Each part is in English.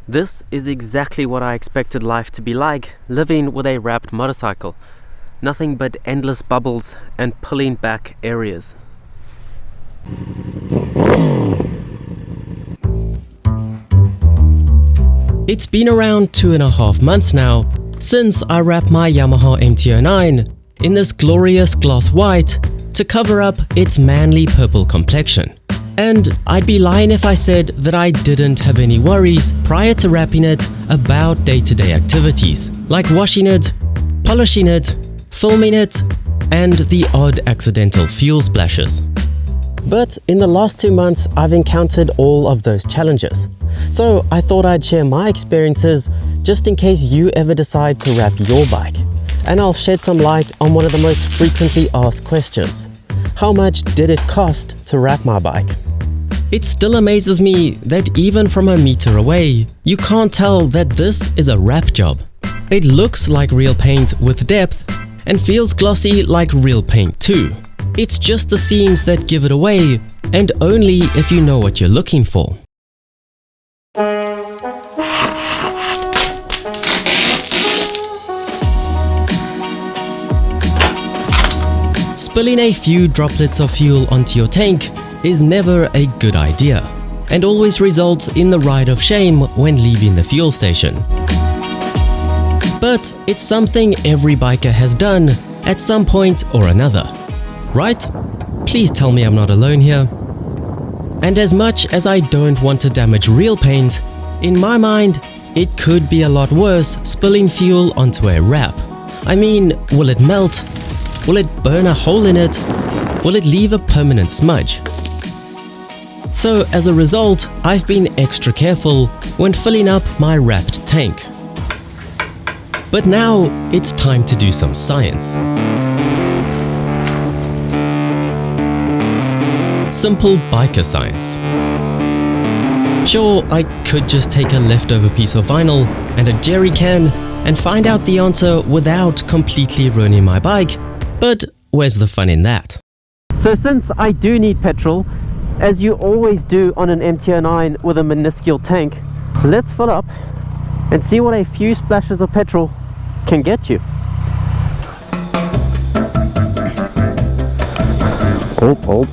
This is exactly what I expected life to be like, living with a wrapped motorcycle. Nothing but endless bubbles and pulling back areas. It's been around 2.5 months now since I wrapped my Yamaha MT-09 in this glorious gloss white to cover up its manly purple complexion. And I'd be lying if I said that I didn't have any worries prior to wrapping it about day-to-day activities, like washing it, polishing it, filming it, and the odd accidental fuel splashes. But in the last 2 months, I've encountered all of those challenges. So I thought I'd share my experiences just in case you ever decide to wrap your bike. And I'll shed some light on one of the most frequently asked questions. How much did it cost to wrap my bike? It still amazes me that even from a meter away, you can't tell that this is a wrap job. It looks like real paint with depth and feels glossy like real paint too. It's just the seams that give it away, and only if you know what you're looking for. Spilling a few droplets of fuel onto your tank is never a good idea, and always results in the ride of shame when leaving the fuel station. But it's something every biker has done at some point or another, right? Please tell me I'm not alone here. And as much as I don't want to damage real paint, in my mind, it could be a lot worse spilling fuel onto a wrap. I mean, will it melt? Will it burn a hole in it? Will it leave a permanent smudge? So as a result, I've been extra careful when filling up my wrapped tank. But now it's time to do some science. Simple biker science. Sure, I could just take a leftover piece of vinyl and a jerry can and find out the answer without completely ruining my bike, but where's the fun in that? So since I do need petrol, as you always do on an MT-09 with a minuscule tank, let's fill up and see what a few splashes of petrol can get you. Oh.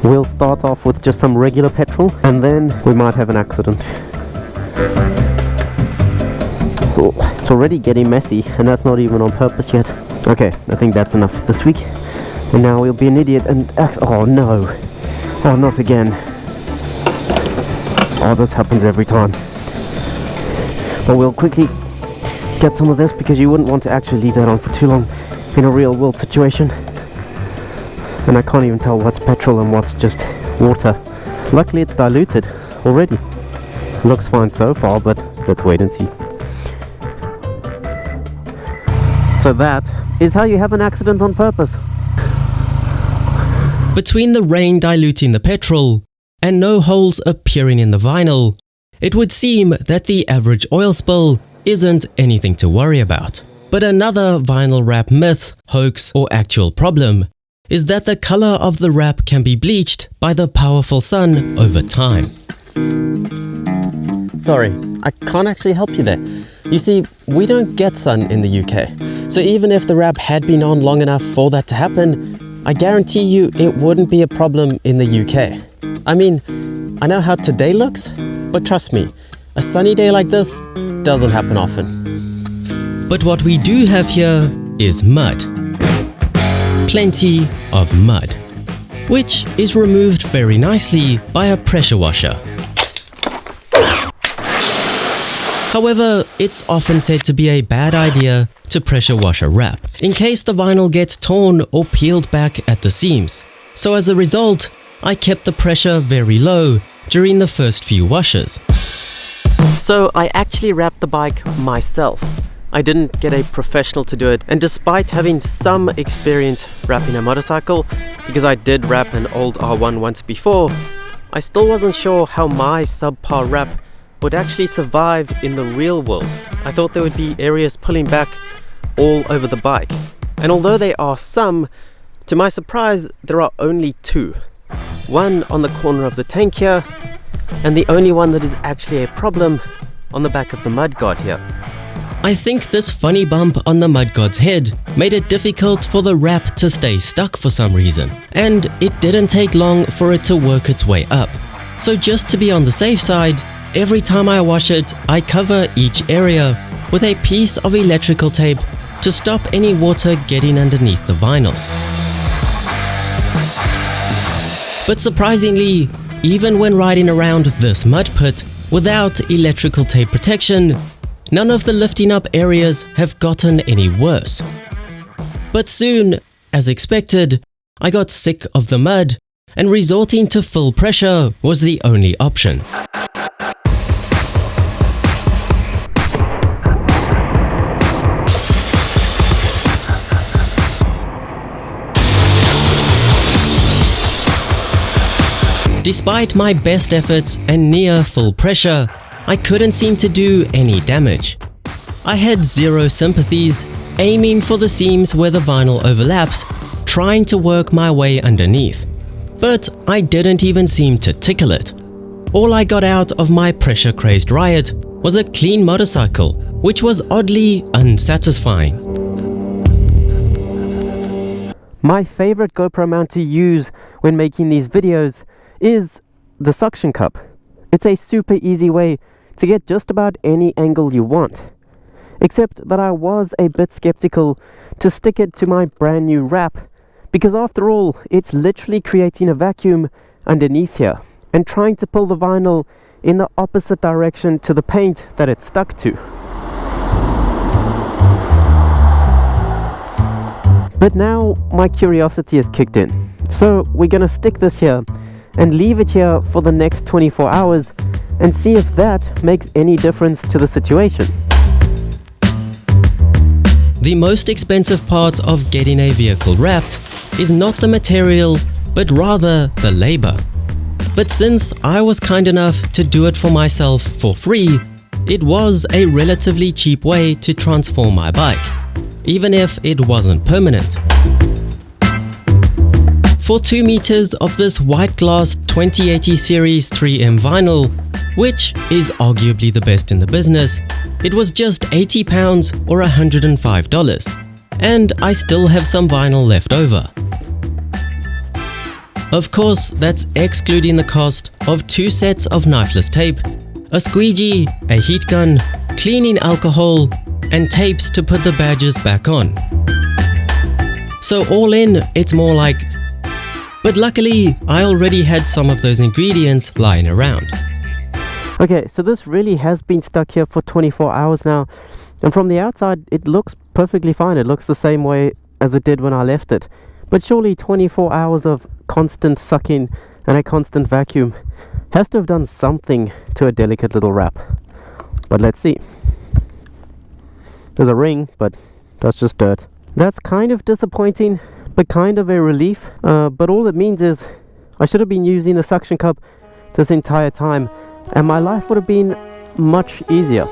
We'll start off with just some regular petrol and then we might have an accident. Oh, it's already getting messy and that's not even on purpose yet. Okay, I think that's enough for this week. And now we'll be an idiot and oh no. Oh, not again. Oh, this happens every time. But we'll quickly get some of this because you wouldn't want to actually leave that on for too long in a real world situation. And I can't even tell what's petrol and what's just water. Luckily it's diluted already. Looks fine so far, but let's wait and see. So that is how you have an accident on purpose. Between the rain diluting the petrol and no holes appearing in the vinyl, it would seem that the average oil spill isn't anything to worry about. But another vinyl wrap myth, hoax, or actual problem is that the color of the wrap can be bleached by the powerful sun over time. Sorry, I can't actually help you there. You see, we don't get sun in the UK, so even if the wrap had been on long enough for that to happen, I guarantee you it wouldn't be a problem in the UK. I mean, I know how today looks, but trust me, a sunny day like this doesn't happen often. But what we do have here is mud. Plenty of mud, which is removed very nicely by a pressure washer. However, it's often said to be a bad idea to pressure wash a wrap, in case the vinyl gets torn or peeled back at the seams. So as a result, I kept the pressure very low during the first few washes. So I actually wrapped the bike myself. I didn't get a professional to do it, and despite having some experience wrapping a motorcycle, because I did wrap an old R1 once before, I still wasn't sure how my subpar wrap would actually survive in the real world. I thought there would be areas pulling back all over the bike, and although there are some, to my surprise there are only two. one on the corner of the tank here, and the only one that is actually a problem on the back of the mudguard here. I think this funny bump on the mudguard's head made it difficult for the wrap to stay stuck for some reason, and it didn't take long for it to work its way up. So just to be on the safe side, every time I wash it, I cover each area with a piece of electrical tape to stop any water getting underneath the vinyl. But surprisingly, even when riding around this mud pit without electrical tape protection, none of the lifting up areas have gotten any worse. But soon, as expected, I got sick of the mud, and resorting to full pressure was the only option. Despite my best efforts and near full pressure, I couldn't seem to do any damage. I had zero sympathies, aiming for the seams where the vinyl overlaps, trying to work my way underneath. But I didn't even seem to tickle it. All I got out of my pressure-crazed riot was a clean motorcycle, which was oddly unsatisfying. My favorite GoPro mount to use when making these videos is the suction cup. It's a super easy way to get just about any angle you want. Except that I was a bit skeptical to stick it to my brand new wrap, because after all, it's literally creating a vacuum underneath here and trying to pull the vinyl in the opposite direction to the paint that it's stuck to. But now my curiosity has kicked in, so we're gonna stick this here and leave it here for the next 24 hours and see if that makes any difference to the situation. The most expensive part of getting a vehicle wrapped is not the material, but rather the labor. But since I was kind enough to do it for myself for free, it was a relatively cheap way to transform my bike, even if it wasn't permanent. For 2 meters of this white glass 2080 series 3M vinyl, which is arguably the best in the business, it was just £80 or $105, and I still have some vinyl left over. Of course, that's excluding the cost of 2 sets of Knifeless Tape, a squeegee, a heat gun, cleaning alcohol, and tapes to put the badges back on. So all in, it's more like... But luckily, I already had some of those ingredients lying around. Okay, so this really has been stuck here for 24 hours now, and from the outside it looks perfectly fine. It looks the same way as it did when I left it. But surely 24 hours of constant sucking and a constant vacuum has to have done something to a delicate little wrap. But let's see. There's a ring, but that's just dirt. That's kind of disappointing, but kind of a relief. But all it means is I should have been using the suction cup this entire time, and my life would have been much easier.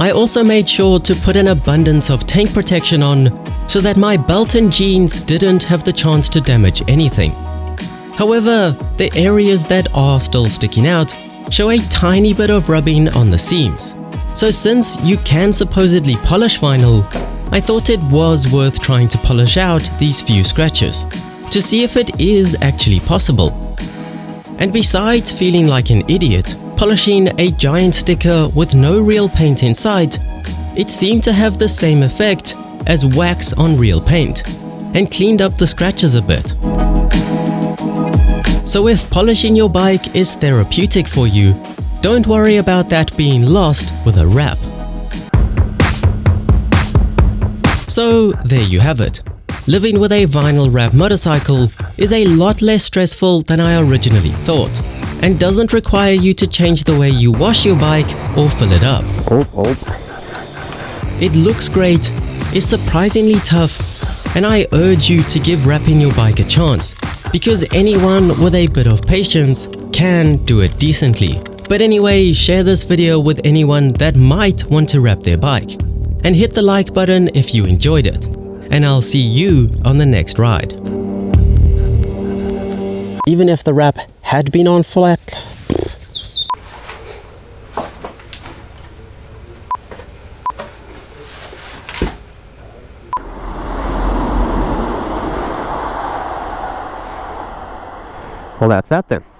I also made sure to put an abundance of tank protection on so that my belt and jeans didn't have the chance to damage anything. However, the areas that are still sticking out show a tiny bit of rubbing on the seams. So since you can supposedly polish vinyl, I thought it was worth trying to polish out these few scratches to see if it is actually possible. And besides feeling like an idiot polishing a giant sticker with no real paint inside, it seemed to have the same effect as wax on real paint and cleaned up the scratches a bit. So if polishing your bike is therapeutic for you, don't worry about that being lost with a wrap. So there you have it. Living with a vinyl wrap motorcycle is a lot less stressful than I originally thought, and doesn't require you to change the way you wash your bike or fill it up. It looks great, is surprisingly tough, and I urge you to give wrapping your bike a chance, because anyone with a bit of patience can do it decently. But anyway, share this video with anyone that might want to wrap their bike, and hit the like button if you enjoyed it. and I'll see you on the next ride. Even if the wrap had been on flat, well, that's that then.